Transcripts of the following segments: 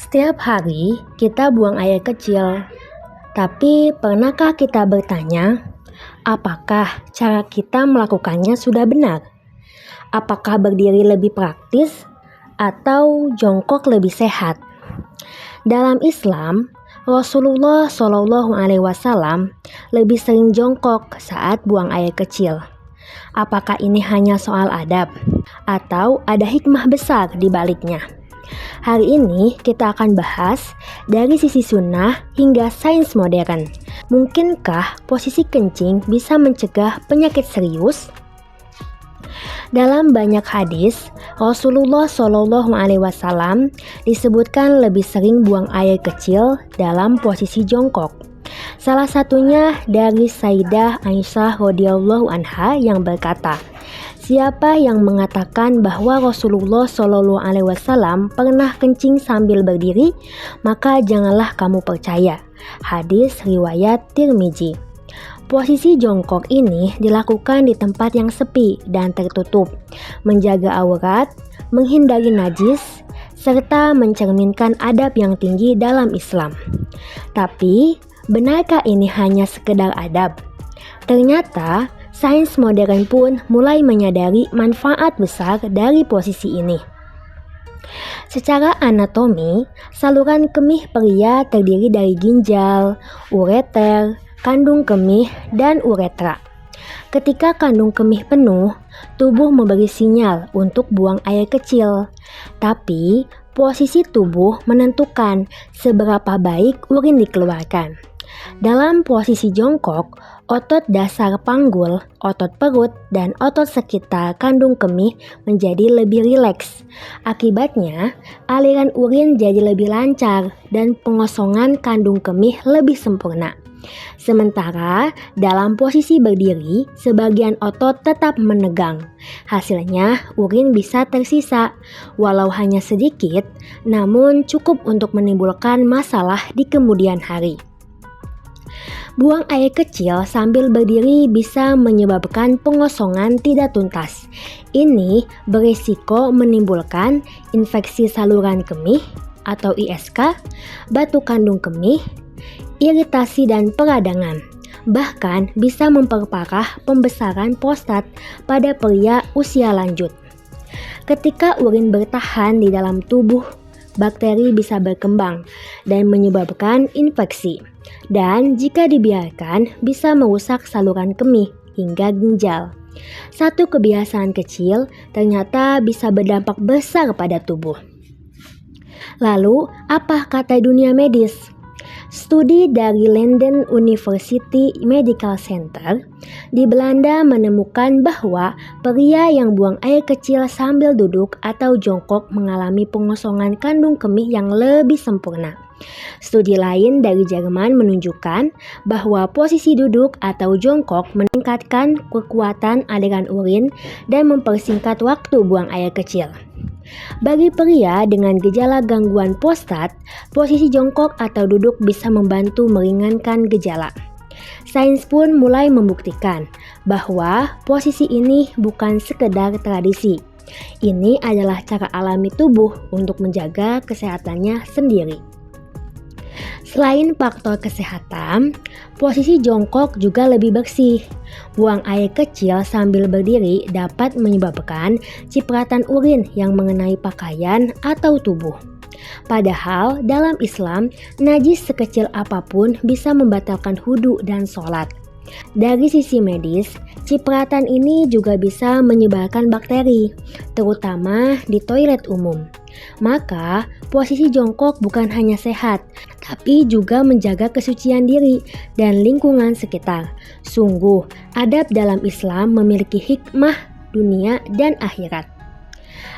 Setiap hari kita buang air kecil, tapi pernahkah kita bertanya, apakah cara kita melakukannya sudah benar? Apakah berdiri lebih praktis atau jongkok lebih sehat? Dalam Islam, Rasulullah SAW lebih sering jongkok saat buang air kecil. Apakah ini hanya soal adab atau ada hikmah besar di baliknya? Hari ini kita akan bahas dari sisi sunnah hingga sains modern. Mungkinkah posisi kencing bisa mencegah penyakit serius? Dalam banyak hadis, Rasulullah SAW disebutkan lebih sering buang air kecil dalam posisi jongkok. Salah satunya dari Sayyidah Aisyah radhiyallahu anha yang berkata, siapa yang mengatakan bahwa Rasulullah SAW pernah kencing sambil berdiri, maka janganlah kamu percaya. Hadis riwayat Tirmizi. Posisi jongkok ini dilakukan di tempat yang sepi dan tertutup, menjaga aurat, menghindari najis, serta mencerminkan adab yang tinggi dalam Islam. Tapi, benarkah ini hanya sekedar adab? Ternyata, sains modern pun mulai menyadari manfaat besar dari posisi ini. Secara anatomi, saluran kemih pria terdiri dari ginjal, ureter, kandung kemih, dan uretra. Ketika kandung kemih penuh, tubuh memberi sinyal untuk buang air kecil. Tapi, posisi tubuh menentukan seberapa baik urin dikeluarkan. Dalam posisi jongkok, otot dasar panggul, otot perut, dan otot sekitar kandung kemih menjadi lebih rileks. Akibatnya, aliran urin jadi lebih lancar dan pengosongan kandung kemih lebih sempurna. Sementara dalam posisi berdiri, sebagian otot tetap menegang. Hasilnya, urin bisa tersisa, walau hanya sedikit, namun cukup untuk menimbulkan masalah di kemudian hari. Buang air kecil sambil berdiri bisa menyebabkan pengosongan tidak tuntas. Ini berisiko menimbulkan infeksi saluran kemih atau ISK, batu kandung kemih, iritasi dan peradangan. Bahkan bisa memperparah pembesaran prostat pada pria usia lanjut. Ketika urin bertahan di dalam tubuh, bakteri bisa berkembang dan menyebabkan infeksi. Dan jika dibiarkan, bisa merusak saluran kemih hingga ginjal. Satu kebiasaan kecil ternyata bisa berdampak besar pada tubuh. Lalu, apa kata dunia medis? Studi dari Leiden University Medical Center di Belanda menemukan bahwa pria yang buang air kecil sambil duduk atau jongkok mengalami pengosongan kandung kemih yang lebih sempurna. Studi lain dari Jerman menunjukkan bahwa posisi duduk atau jongkok meningkatkan kekuatan aliran urin dan mempersingkat waktu buang air kecil. Bagi pria dengan gejala gangguan prostat, posisi jongkok atau duduk bisa membantu meringankan gejala. Sains pun mulai membuktikan bahwa posisi ini bukan sekedar tradisi. Ini adalah cara alami tubuh untuk menjaga kesehatannya sendiri. Selain faktor kesehatan, posisi jongkok juga lebih bersih. Buang air kecil sambil berdiri dapat menyebabkan cipratan urin yang mengenai pakaian atau tubuh. Padahal dalam Islam, najis sekecil apapun bisa membatalkan wudu dan sholat. Dari sisi medis, cipratan ini juga bisa menyebarkan bakteri, terutama di toilet umum. Maka, posisi jongkok bukan hanya sehat, tapi juga menjaga kesucian diri dan lingkungan sekitar. Sungguh, adab dalam Islam memiliki hikmah dunia dan akhirat.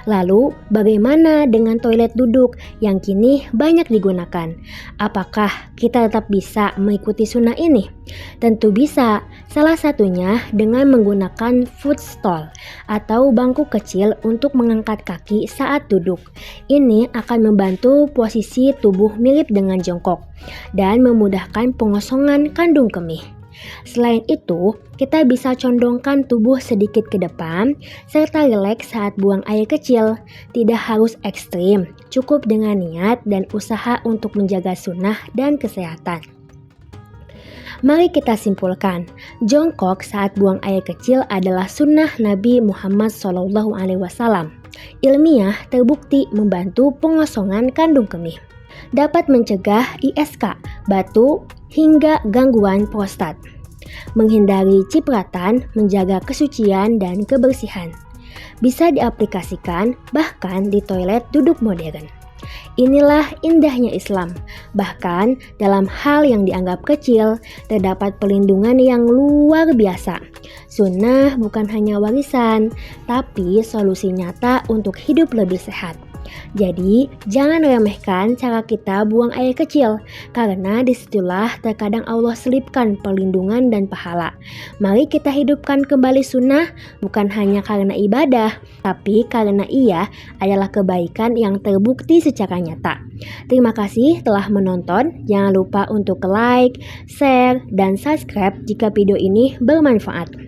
Lalu, bagaimana dengan toilet duduk yang kini banyak digunakan? Apakah kita tetap bisa mengikuti sunnah ini? Tentu bisa, salah satunya dengan menggunakan footstool atau bangku kecil untuk mengangkat kaki saat duduk. Ini akan membantu posisi tubuh mirip dengan jongkok dan memudahkan pengosongan kandung kemih. Selain itu, kita bisa condongkan tubuh sedikit ke depan serta rileks saat buang air kecil. Tidak harus ekstrim, cukup dengan niat dan usaha untuk menjaga sunnah dan kesehatan. Mari kita simpulkan, jongkok saat buang air kecil adalah sunnah Nabi Muhammad SAW. Ilmiah terbukti membantu pengosongan kandung kemih. Dapat mencegah ISK, batuk, hingga gangguan prostat. Menghindari cipratan, menjaga kesucian dan kebersihan. Bisa diaplikasikan bahkan di toilet duduk modern. Inilah indahnya Islam. Bahkan dalam hal yang dianggap kecil, terdapat perlindungan yang luar biasa. Sunnah bukan hanya warisan, tapi solusi nyata untuk hidup lebih sehat. Jadi, jangan remehkan cara kita buang air kecil, karena disitulah terkadang Allah selipkan perlindungan dan pahala. Mari kita hidupkan kembali sunnah, bukan hanya karena ibadah, tapi karena ia adalah kebaikan yang terbukti secara nyata. Terima kasih telah menonton. Jangan lupa untuk like, share, dan subscribe jika video ini bermanfaat.